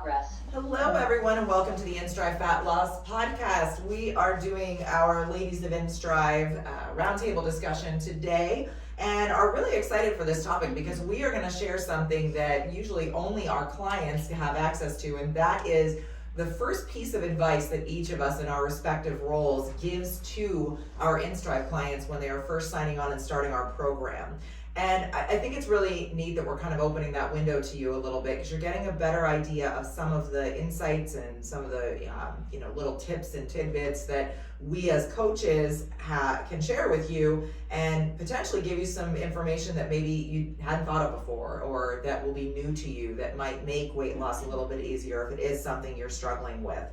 progress. Hello, everyone, and welcome to the inStriv Fat Loss Podcast. We are doing our Ladies of inStriv roundtable discussion today and are really excited for this topic because we are going to share something that usually only our clients have access to, and that is the first piece of advice that each of us in our respective roles gives to our inStriv clients when they are first signing on and starting our program. And I think it's really neat that we're kind of opening that window to you a little bit because you're getting a better idea of some of the insights and some of the little tips and tidbits that we as coaches can share with you and potentially give you some information that maybe you hadn't thought of before or that will be new to you that might make weight loss a little bit easier if it is something you're struggling with.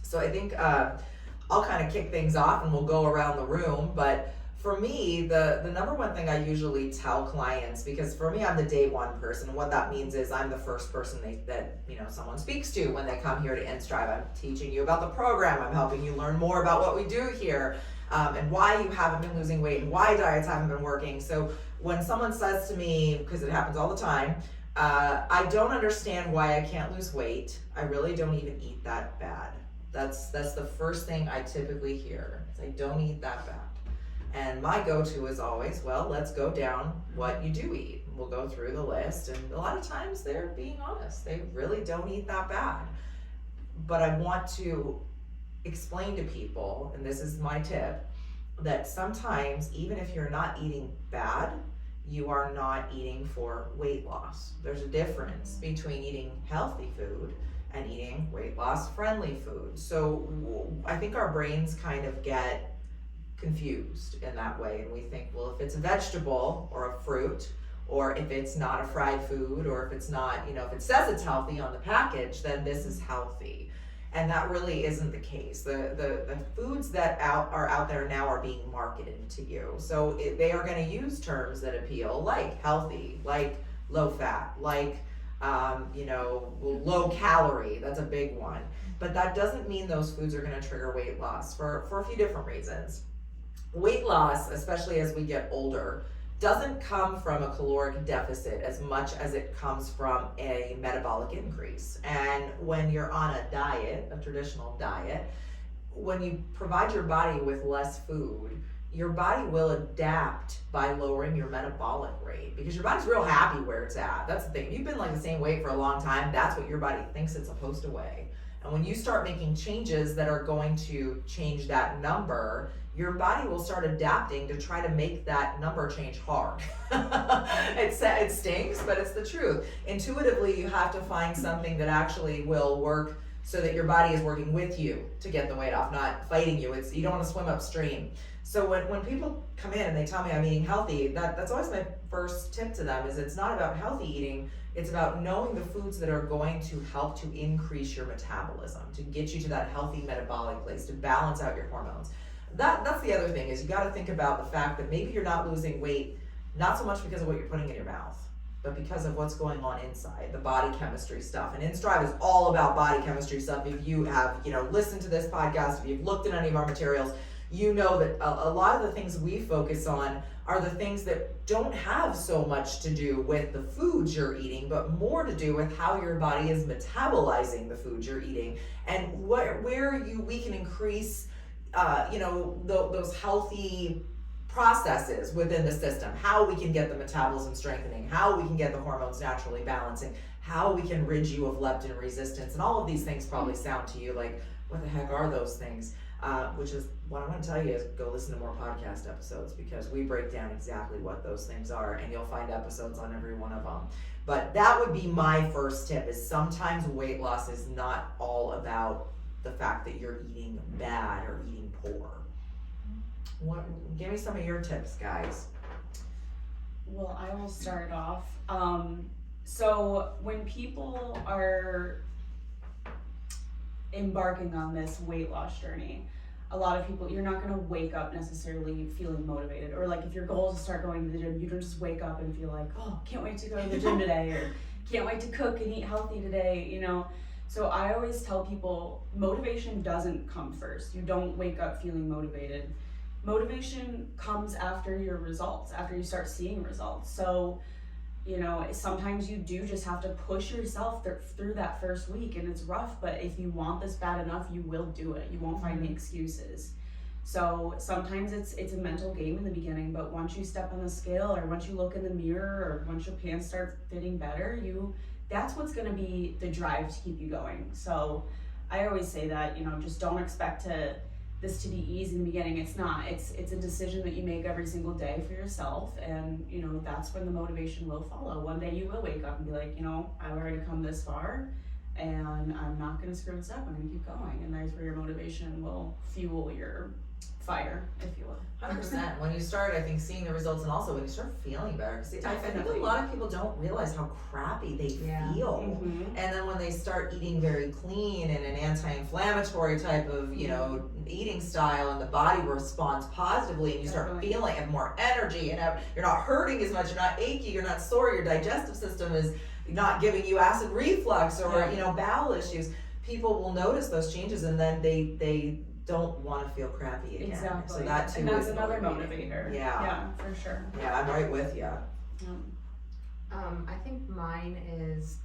So I think I'll kind of kick things off and we'll go around the room, but for me, the number one thing I usually tell clients, because for me, I'm the day one person. What that means is I'm the first person that someone speaks to when they come here to inStriv. I'm teaching you about the program. I'm helping you learn more about what we do here and why you haven't been losing weight and why diets haven't been working. So when someone says to me, because it happens all the time, I don't understand why I can't lose weight. I really don't even eat that bad. That's the first thing I typically hear. Is I don't eat that bad. And my go-to is always, well, let's go down what you do eat. We'll go through the list, and a lot of times they're being honest. They really don't eat that bad. But I want to explain to people, and this is my tip, that sometimes even if you're not eating bad, you are not eating for weight loss. There's a difference between eating healthy food and eating weight loss friendly food. So I think our brains kind of get confused in that way, and we think, well, if it's a vegetable or a fruit, or if it's not a fried food, or if it's not, if it says it's healthy on the package, then this is healthy. And that really isn't the case. The foods that are out there now are being marketed to you. So they are going to use terms that appeal, like healthy, like low fat, like low calorie. That's a big one. But that doesn't mean those foods are going to trigger weight loss for a few different reasons. Weight loss, especially as we get older, doesn't come from a caloric deficit as much as it comes from a metabolic increase. And when you're on a diet, a traditional diet, when you provide your body with less food, your body will adapt by lowering your metabolic rate because your body's real happy where it's at. That's the thing. You've been like the same weight for a long time. That's what your body thinks it's supposed to weigh. And when you start making changes that are going to change that number, your body will start adapting to try to make that number change hard. It stings, but it's the truth. Intuitively, you have to find something that actually will work so that your body is working with you to get the weight off, not fighting you. You don't want to swim upstream. So when people come in and they tell me I'm eating healthy, that's always my first tip to them is it's not about healthy eating. It's about knowing the foods that are going to help to increase your metabolism, to get you to that healthy metabolic place, to balance out your hormones. That's the other thing is you got to think about the fact that maybe you're not losing weight, not so much because of what you're putting in your mouth, but because of what's going on inside, the body chemistry stuff. And inStriv is all about body chemistry stuff. If you have, listened to this podcast, if you've looked at any of our materials, you know that a lot of the things we focus on are the things that don't have so much to do with the foods you're eating, but more to do with how your body is metabolizing the foods you're eating and where we can increase those healthy processes within the system, how we can get the metabolism strengthening, how we can get the hormones naturally balancing, how we can rid you of leptin resistance. And all of these things probably sound to you like, what the heck are those things? Which is what I want to tell you is go listen to more podcast episodes because we break down exactly what those things are and you'll find episodes on every one of them. But that would be my first tip is sometimes weight loss is not all about the fact that you're eating bad or eating poor. Give me some of your tips, guys. Well, I will start off. So when people are embarking on this weight loss journey, a lot of people, you're not going to wake up necessarily feeling motivated, or like if your goal is to start going to the gym, you don't just wake up and feel like, oh, can't wait to go to the gym today, or can't wait to cook and eat healthy today, So I always tell people motivation doesn't come first. You don't wake up feeling motivated. Motivation comes after your results, after you start seeing results. So You know, sometimes you do just have to push yourself through that first week, and it's rough, but if you want this bad enough, you will do it. You won't find any excuses. So sometimes it's a mental game in the beginning, but once you step on the scale, or once you look in the mirror, or once your pants start fitting better, that's what's gonna be the drive to keep you going. So I always say that, you know, just don't expect this to be easy in the beginning. It's not. It's a decision that you make every single day for yourself, and you know, that's when the motivation will follow. One day you will wake up and be like, you know, I've already come this far, and I'm not gonna screw this up. I'm gonna keep going, and that's where your motivation will fuel your fire, if you will. 100%. When you start, I think, seeing the results, and also when you start feeling better, because I think a lot of people don't realize how crappy they feel. And then when they start eating very clean and an anti-inflammatory type of, you know, eating style, and the body responds positively, and you start feeling have more energy, and you're not hurting as much, you're not achy, you're not sore, your digestive system is not giving you acid reflux or you know, bowel issues. People will notice those changes, and then they don't want to feel crappy again. Exactly. So that too, and that's is another motivating. motivator. Yeah, for sure. Yeah, I'm right with you. I think mine is,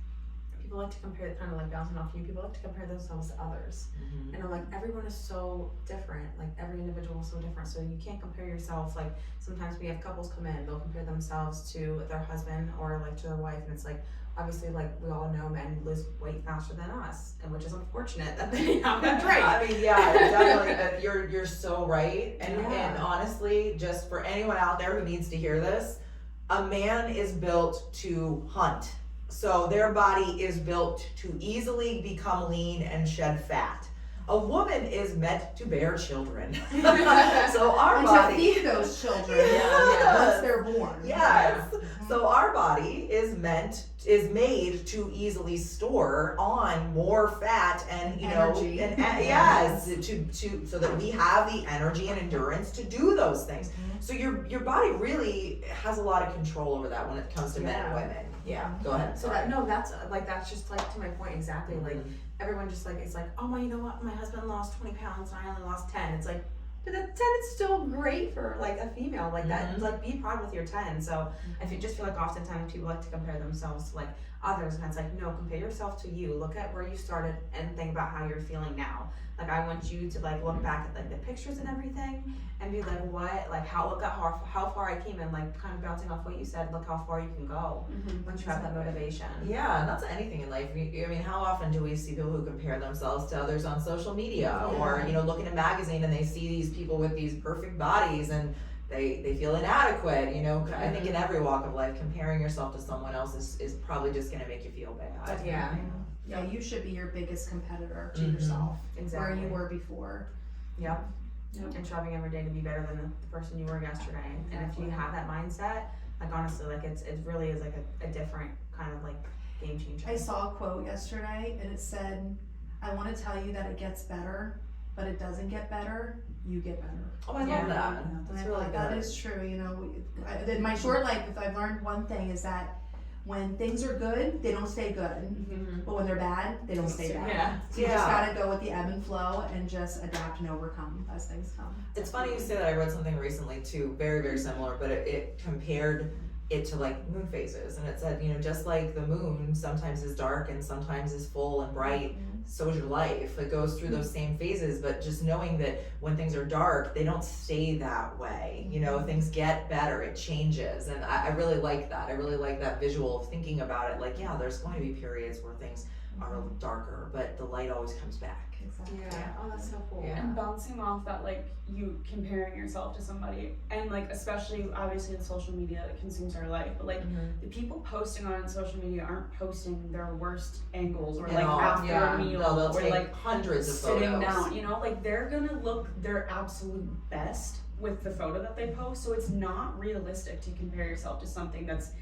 people like to compare, kind of like bouncing off you, people like to compare themselves to others. And I'm like, everyone is so different, like every individual is so different, so you can't compare yourself. Like sometimes we have couples come in, they'll compare themselves to their husband or like to their wife, and it's like, obviously, like we all know, men lose weight faster than us, and which is unfortunate that they have that trait. I mean, yeah, definitely. You're so right. And honestly, just for anyone out there who needs to hear this, a man is built to hunt. So their body is built to easily become lean and shed fat. A woman is meant to bear children. So our and body to feed those children once they're born. Yes. So our body is made to easily store on more fat and energy. And yes, to so that we have the energy and endurance to do those things. So your body really has a lot of control over that when it comes to men and women. Yeah. Go ahead. So that's just like to my point exactly. Like everyone just like, it's like, oh my, you know what, my husband lost 20 pounds and I only lost 10. It's like, but that 10 is still great for like a female, like that, like be proud with your 10. So I just feel like oftentimes people like to compare themselves to like others, and it's like, no, compare yourself to you. Look at where you started and think about how you're feeling now. Like I want you to like look back at like the pictures and everything and be like, what, like look at how far I came, and like kind of bouncing off what you said, look how far you can go once you have that motivation. Yeah, and that's anything in life. I mean, how often do we see people who compare themselves to others on social media, or look in a magazine and they see these people with these perfect bodies and they feel inadequate. I think in every walk of life, comparing yourself to someone else is probably just going to make you feel bad. Yeah, you should be your biggest competitor to yourself. Exactly. Where you were before. Yep. And striving every day to be better than the person you were yesterday. And if you have that mindset, like honestly, like it really is like a different kind of like game changer. I saw a quote yesterday, and it said, I want to tell you that it gets better, but it doesn't get better, you get better. Oh, I love that. That's really good. That is true. In my short life, if I've learned one thing, is that when things are good, they don't stay good. But when they're bad, they don't stay bad. So you just gotta go with the ebb and flow and just adapt and overcome as things come. It's funny you say that. I read something recently too, very, very similar, but it compared it to like moon phases, and it said, just like the moon sometimes is dark and sometimes is full and bright, so is your life. It goes through those same phases, but just knowing that when things are dark, they don't stay that way. Things get better, it changes, and I really like that. I really like that visual of thinking about it. Like, yeah, there's going to be periods where things are darker, but the light always comes back. Exactly. Yeah. Oh, that's so cool. And bouncing off that, like, you comparing yourself to somebody, and like especially obviously the social media that consumes our life, but like the people posting on social media aren't posting their worst angles or like after a meal or like hundreds of sitting photos. down, like they're gonna look their absolute best with the photo that they post. So it's not realistic to compare yourself to something that's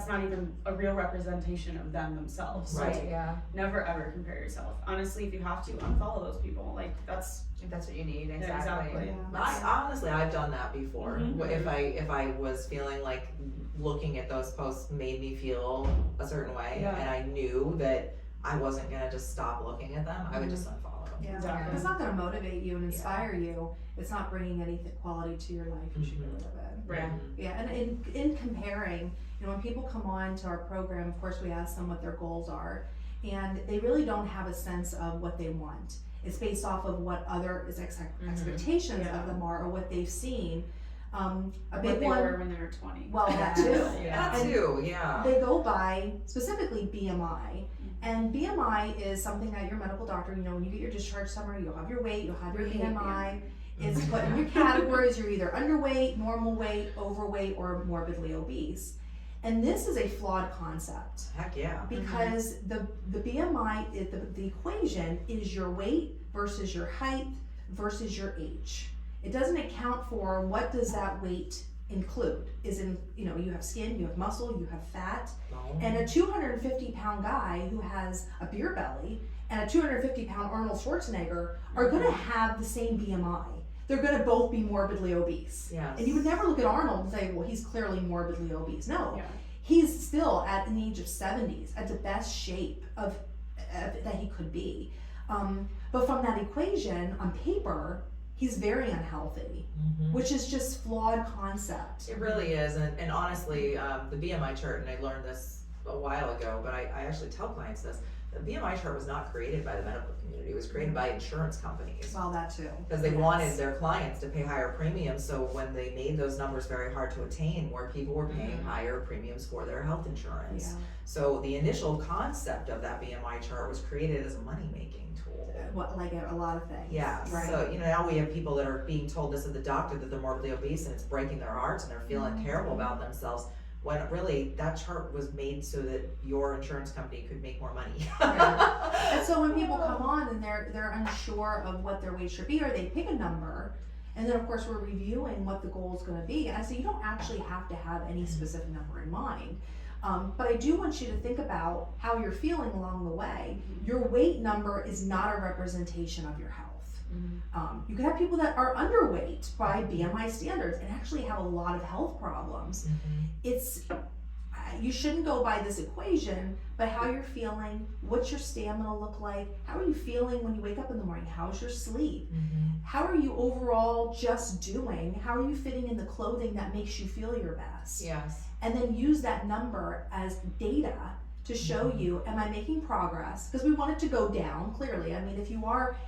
not even a real representation of them themselves. Right. So never ever compare yourself. Honestly, if you have to, unfollow those people. Like If that's what you need, exactly. Honestly, I've done that before. If I was feeling like looking at those posts made me feel a certain way, and I knew that I wasn't gonna just stop looking at them. I would just unfollow. Yeah. Exactly. If it's not going to motivate you and inspire you, it's not bringing any quality to your life, you should get rid of it. Right. Yeah, and in comparing, when people come on to our program, of course we ask them what their goals are, and they really don't have a sense of what they want. It's based off of what other expectations of them are, or what they've seen. A big what they one, were when they were 20. well, that too. That too, yeah. They go by specifically BMI. And BMI is something that your medical doctor, when you get your discharge summary, you'll have your weight, you'll have your BMI. It's put in your categories. You're either underweight, normal weight, overweight, or morbidly obese. And this is a flawed concept. Heck yeah. Because the BMI, the equation is your weight versus your height versus your age. It doesn't account for what does that weight include. You have skin, you have muscle, you have fat. And a 250-pound guy who has a beer belly and a 250-pound Arnold Schwarzenegger are going to have the same BMI. They're going to both be morbidly obese. Yes. And you would never look at Arnold and say, well, he's clearly morbidly obese. No, Yeah. he's still at an age of 70s at the best shape of that he could be. But from that equation on paper, he's very unhealthy, which is just flawed concept. It really is, and honestly, the BMI chart, and I learned this a while ago, but I actually tell clients this, the BMI chart was not created by the medical community, it was created by insurance companies. Well, that too. Because they wanted their clients to pay higher premiums, so when they made those numbers very hard to attain, more people were paying higher premiums for their health insurance. Yeah. So the initial concept of that BMI chart was created as a money-making tool. Like a lot of things. Yeah, Right. so now we have people that are being told this at the doctor that they're morbidly obese and it's breaking their hearts and they're feeling terrible about themselves, when really that chart was made so that your insurance company could make more money. And so when people come on and they're unsure of what their weight should be, or they pick a number, and then of course we're reviewing what the goal is going to be, and I say you don't actually have to have any specific number in mind. But I do want you to think about how you're feeling along the way. Your weight number is not a representation of your health. You can have people that are underweight by BMI standards and actually have a lot of health problems. You shouldn't go by this equation, but how you're feeling, what's your stamina look like, how are you feeling when you wake up in the morning, how's your sleep, how are you overall just doing, how are you fitting in the clothing that makes you feel your best. Yes. And then use that number as data to show you, am I making progress? Because we want it to go down, clearly. I mean, if you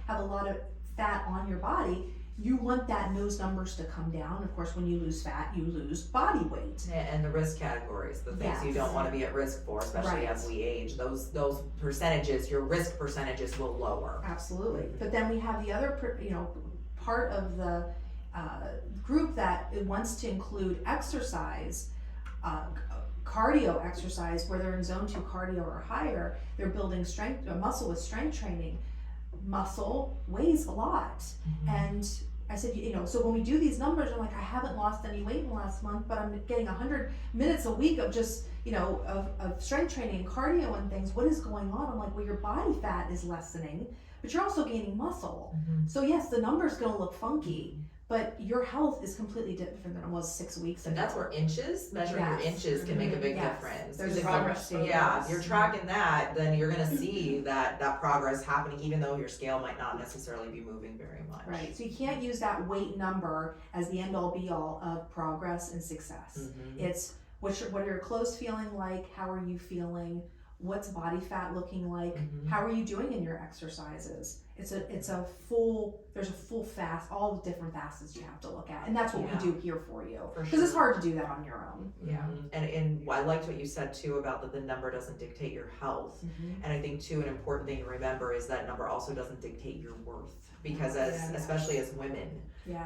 have a lot of fat on your body, you want those numbers to come down. Of course, when you lose fat, you lose body weight. And the risk categories, the things you don't want to be at risk for, especially as we age, those percentages, your risk percentages will lower. Absolutely. But then we have the other, part of the group that wants to include exercise, cardio exercise, where they're in zone 2 cardio or higher. They're building strength, muscle with strength training. Muscle weighs a lot. And I said, so when we do these numbers, I'm like, I haven't lost any weight in the last month, but I'm getting 100 minutes a week of just, of strength training and cardio and things. What is going on? I'm like, well, your body fat is lessening, but you're also gaining muscle. So yes, the number's gonna look funky, but your health is completely different than it was 6 weeks ago. And that's where measuring your inches can make a big difference. There's If progress. if you're tracking that, then you're gonna see that progress happening, even though your scale might not necessarily be moving very much. Right, so you can't use that weight number as the end all be all of progress and success. It's what are your clothes feeling like? How are you feeling? What's body fat looking like? How are you doing in your exercises? There's a full fast, all the different facets you have to look at, and that's what we do here for you, because it's hard to do that on your own. And I liked what you said too about that the number doesn't dictate your health, and I think too an important thing to remember is that number also doesn't dictate your worth, because especially as women,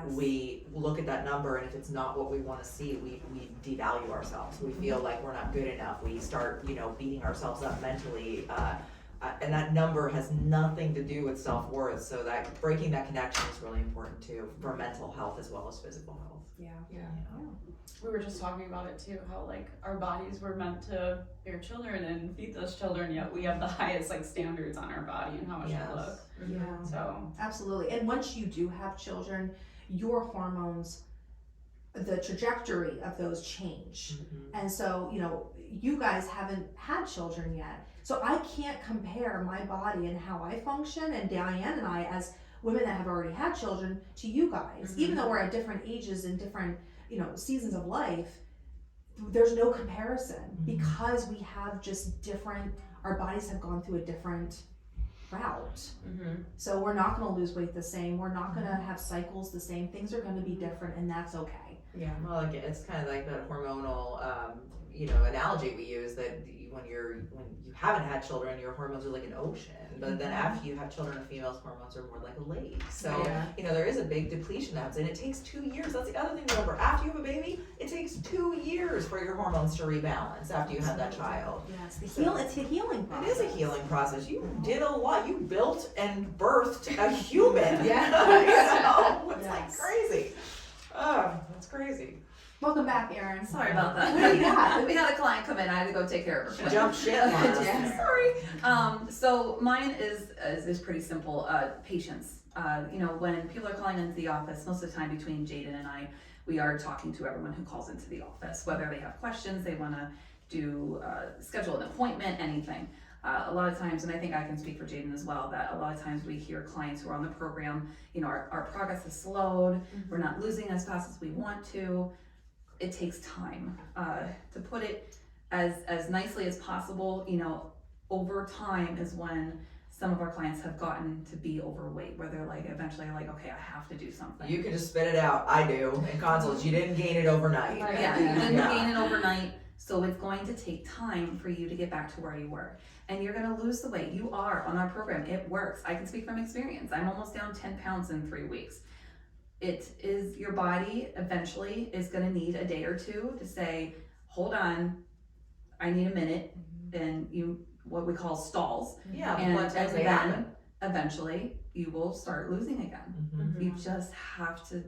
we look at that number, and if it's not what we want to see, we devalue ourselves. We feel like we're not good enough. We start beating ourselves up mentally. And that number has nothing to do with self-worth, so that breaking that connection is really important too for mental health as well as physical health. We were just talking about it too, how like our bodies were meant to bear children and feed those children, yet we have the highest standards on our body and how much it looks. So Absolutely. And once you do have children, your hormones, the trajectory of those change. And so, you guys haven't had children yet. So I can't compare my body and how I function, and Diane and I as women that have already had children, to you guys. Even though we're at different ages and different, seasons of life, there's no comparison because we have just different, our bodies have gone through a different route. So we're not going to lose weight the same. We're not going to have cycles the same. Things are going to be different, and that's okay. Yeah, well, like it's kind of like that hormonal, analogy we use that when you haven't had children, your hormones are like an ocean, but then after you have children, a female's hormones are more like a lake. So there is a big depletion that happens, and it takes 2 years. That's the other thing to remember. After you have a baby, it takes 2 years for your hormones to rebalance after you have that child. Yes, it's a healing process. It is a healing process. You did a lot. You built and birthed a human. It's like crazy. Oh, that's crazy. Welcome back, Erin. Sorry about that. What do you got? We had a client come in. I had to go take care of her. She jumped ship on us. Yeah, sorry. So mine is pretty simple. Patience. When people are calling into the office, most of the time between Jaden and I, we are talking to everyone who calls into the office, whether they have questions, they want to schedule an appointment, anything. A lot of times, and I think I can speak for Jaden as well, that a lot of times we hear clients who are on the program, our progress is slowed, we're not losing as fast as we want to. It takes time. To put it as nicely as possible, over time is when some of our clients have gotten to be overweight, where they're like, eventually like, okay, I have to do something. You can just spit it out. I do. In consults, you didn't gain it overnight. Yeah, you didn't gain it overnight. So it's going to take time for you to get back to where you were. And you're gonna lose the weight. You are on our program. It works. I can speak from experience. I'm almost down 10 pounds in 3 weeks. It is, your body eventually is gonna need a day or two to say, hold on, I need a minute, and what we call stalls. Yeah, and plateaus, they then happen. Eventually you will start losing again. Mm-hmm. You just have to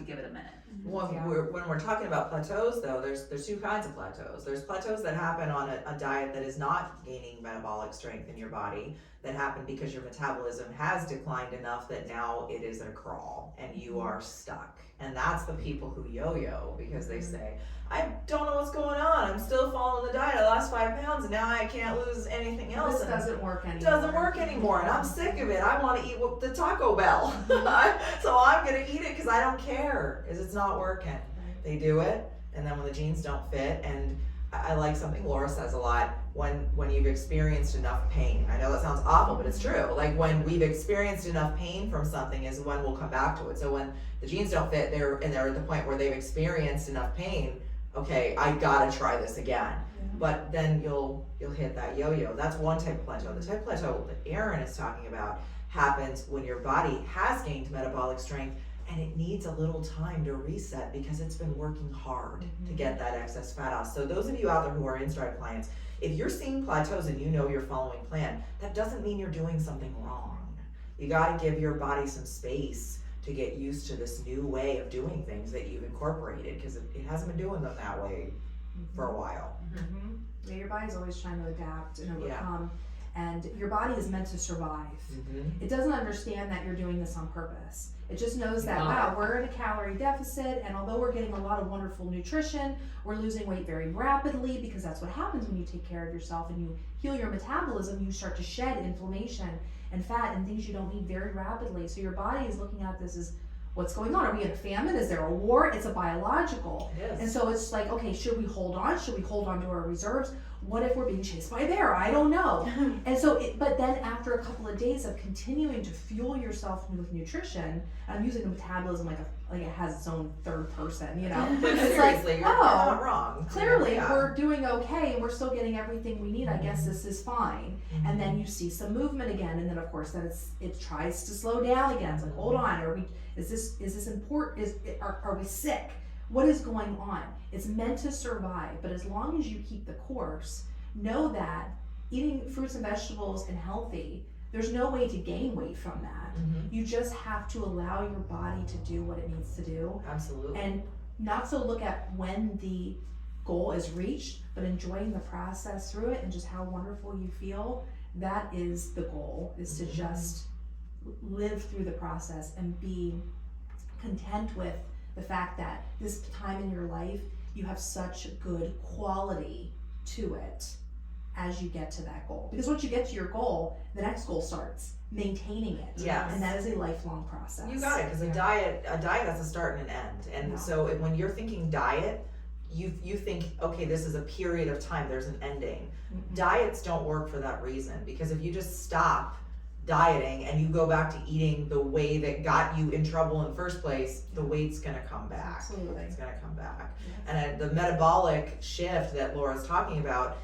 give it a minute. Well, when we're talking about plateaus, though, there's two kinds of plateaus. There's plateaus that happen on a diet that is not gaining metabolic strength in your body, that happen because your metabolism has declined enough that now it is a crawl and you are stuck. And that's the people who yo-yo, because they say, I don't know what's going on. I'm still following the diet. I lost 5 pounds and now I can't lose anything else. This doesn't work anymore. It doesn't work anymore, and I'm sick of it. I want to eat the Taco Bell. So I'm going to eat it because I don't care, because it's not working. They do it, and then when the jeans don't fit, and I like something Laura says a lot, when you've experienced enough pain. I know that sounds awful, but it's true. Like when we've experienced enough pain from something is when we'll come back to it. So when the jeans don't fit, they're at the point where they've experienced enough pain. Okay, I gotta try this again. But then you'll hit that yo-yo. That's one type of plateau. The type of plateau that Erin is talking about happens when your body has gained metabolic strength and it needs a little time to reset because it's been working hard to get that excess fat off. So those of you out there who are inStriv clients, if you're seeing plateaus and you know you're following plan, that doesn't mean you're doing something wrong. You gotta give your body some space to get used to this new way of doing things that you've incorporated, because it hasn't been doing them that way for a while. Yeah, your body's always trying to adapt and overcome, and your body is meant to survive. It doesn't understand that you're doing this on purpose. It just knows that, wow, we're in a calorie deficit, and although we're getting a lot of wonderful nutrition, we're losing weight very rapidly, because that's what happens when you take care of yourself and you heal your metabolism. You start to shed inflammation and fat and things you don't need very rapidly. So your body is looking at this as, what's going on? Are we in a famine? Is there a war? It's a biological. It is. And so it's like, okay, should we hold on? Should we hold on to our reserves? What if we're being chased by a bear? I don't know. And so, but then after a couple of days of continuing to fuel yourself with nutrition, I'm using the metabolism like it has its own third person, But it's seriously, like, you're not wrong. clearly we're doing okay and we're still getting everything we need. I guess this is fine. And then you see some movement again, and then of course then it tries to slow down again. It's like, hold on, is this important? Are we sick? What is going on? It's meant to survive, but as long as you keep the course, know that eating fruits and vegetables and healthy, there's no way to gain weight from that. You just have to allow your body to do what it needs to do. Absolutely. And not so look at when the goal is reached, but enjoying the process through it and just how wonderful you feel. That is the goal, is to just live through the process and be content with the fact that this time in your life, you have such good quality to it as you get to that goal. Because once you get to your goal, the next goal starts, maintaining it. Yes. And that is a lifelong process. You got it, because a diet has a start and an end. And Yeah. so when you're thinking diet, you think, okay, this is a period of time, there's an ending. Mhm. Diets don't work for that reason, because if you just stop dieting and you go back to eating the way that got you in trouble in the first place, the weight's gonna come back. Absolutely. It's gonna come back. Yeah. And the metabolic shift that Laura's talking about,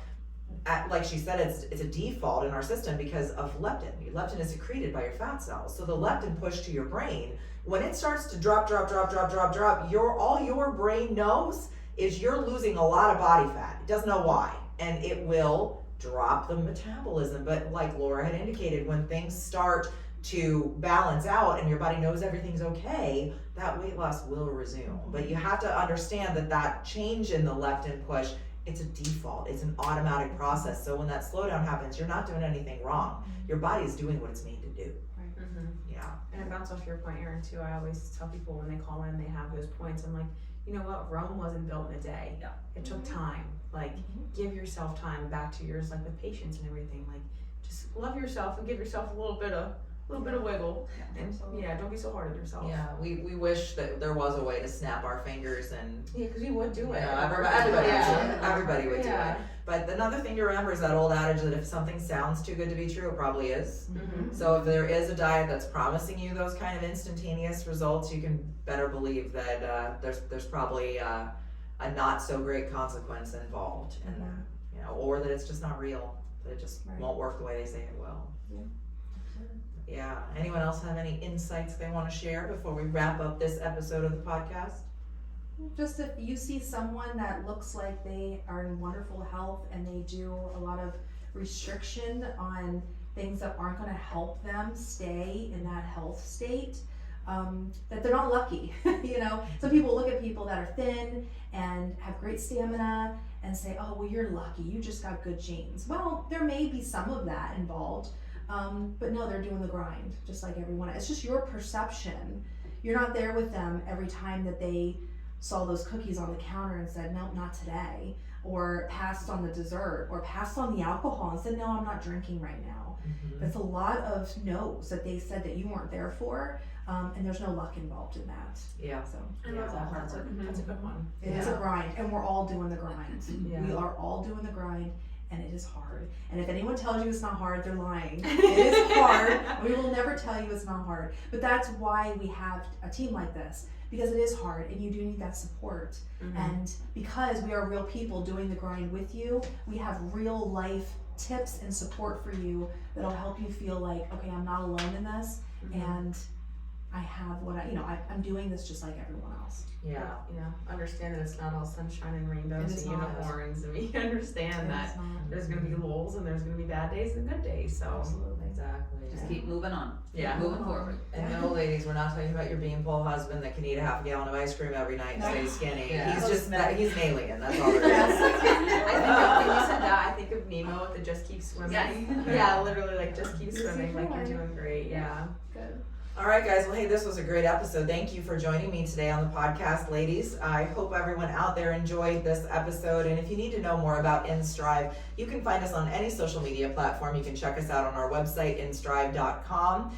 like she said, it's a default in our system because of leptin. Leptin is secreted by your fat cells. So the leptin push to your brain, when it starts to drop, all your brain knows is you're losing a lot of body fat. It doesn't know why. And it will drop the metabolism. But like Laura had indicated, when things start to balance out and your body knows everything's okay, that weight loss will resume. But you have to understand that change in the leptin push, it's a default, it's an automatic process. So when that slowdown happens, you're not doing anything wrong. Your body is doing what it's made to do. Mm-hmm. Yeah. And to bounce off your point, Erin, too, I always tell people when they call in, they have those points. I'm like, you know what? Rome wasn't built in a day. Yeah. It took time. Like, give yourself time. Back to yours, like with patience and everything. Like, just love yourself and give yourself a little bit of wiggle. Yeah. And don't be so hard on yourself. Yeah, we wish that there was a way to snap our fingers and Yeah, because we would do it. everybody would do it. But another thing to remember is that old adage that if something sounds too good to be true, it probably is. Mm-hmm. So if there is a diet that's promising you those kind of instantaneous results, you can better believe that there's probably a not so great consequence involved in that, or that it's just not real, that it just won't work the way they say it will. Yeah. Anyone else have any insights they want to share before we wrap up this episode of the podcast? Just if you see someone that looks like they are in wonderful health and they do a lot of restriction on things that aren't going to help them stay in that health state, that they're not lucky. Some people look at people that are thin and have great stamina and say, oh, well, you're lucky, you just got good genes. Well, there may be some of that involved, but no, they're doing the grind just like everyone else. It's just your perception. You're not there with them every time that they saw those cookies on the counter and said, no, not today, or passed on the dessert, or passed on the alcohol and said, no, I'm not drinking right now. That's a lot of no's that they said that you weren't there for, and there's no luck involved in that. Yeah. So I love that. That's a good one. it is a grind, and we're all doing the grind. Yeah. We are all doing the grind, and it is hard. And if anyone tells you it's not hard, they're lying. It is hard. We will never tell you it's not hard. But that's why we have a team like this, because it is hard, and you do need that support. Mm-hmm. And because we are real people doing the grind with you, we have real life tips and support for you that'll help you feel like, okay, I'm not alone in this, and I have what I'm doing this just like everyone else. Yeah. Understand that it's not all sunshine and rainbows It is and not. unicorns, and we understand that there's gonna be lulls and there's gonna be bad days and good days. So Absolutely. Exactly. Just keep moving on. Yeah. Moving forward. And no, ladies, we're not talking about your beanpole husband that can eat a half a gallon of ice cream every night and No. stay skinny. Yeah. He's just he's an alien. That's all there is. I think of, when you said that, I think of Nemo with the just keep swimming. Yes. Yeah, literally like just keep Just swimming, keep like you're going. doing great. Yeah. Good. All right, guys. Well, hey, this was a great episode. Thank you for joining me today on the podcast, ladies. I hope everyone out there enjoyed this episode. And if you need to know more about inStriv, you can find us on any social media platform. You can check us out on our website, inStriv.com.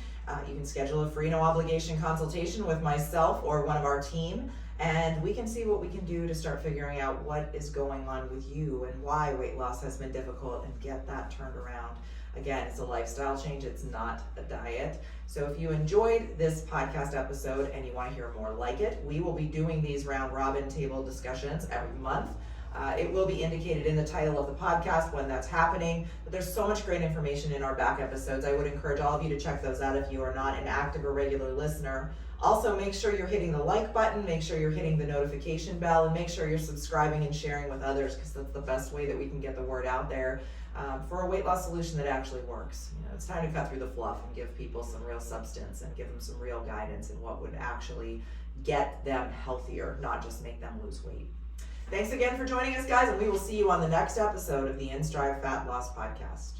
You can schedule a free, no obligation consultation with myself or one of our team, and we can see what we can do to start figuring out what is going on with you and why weight loss has been difficult and get that turned around. Again, it's a lifestyle change, it's not a diet. So if you enjoyed this podcast episode and you want to hear more like it, we will be doing these round robin table discussions every month. It will be indicated in the title of the podcast when that's happening, but there's so much great information in our back episodes. I would encourage all of you to check those out if you are not an active or regular listener. Also, make sure you're hitting the like button, make sure you're hitting the notification bell, and make sure you're subscribing and sharing with others, because that's the best way that we can get the word out there for a weight loss solution that actually works. It's time to cut through the fluff and give people some real substance and give them some real guidance in what would actually get them healthier, not just make them lose weight. Thanks again for joining us, guys, and we will see you on the next episode of the inStriv Fat Loss Podcast.